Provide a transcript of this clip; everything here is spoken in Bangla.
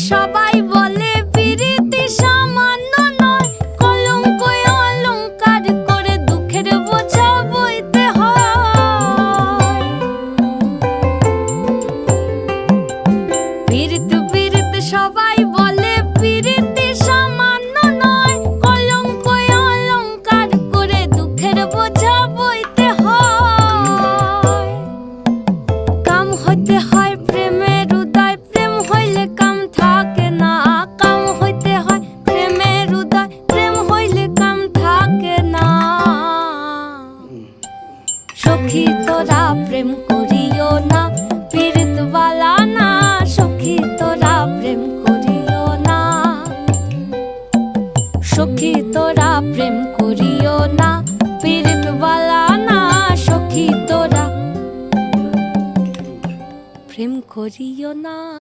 সবাই বলে পিরিতি সামান্য নয়, কলঙ্ক অলংকার করে দুঃখের বোঝা বইতে হয়। পিরিত পিরিত সবাই বলে পিরিতি সামান্য নয়, কলঙ্ক অলংকার করে দুঃখের বোঝা বইতে হয়। কাম হইতে হয় প্রেমের উদয়, প্রেম হইলে কাম থাকে না। কাম হইতে হয় প্রেমের উদয়, প্রেম হইলে কাম থাকে না। সখী তোরা প্রেম করিও না, পীড়িত বালা না। সখী তোরা প্রেম করিও না, সখী তোরা প্রেম করিও না, পীড়িত বালা না। সখী তোরা প্রেম করিও না।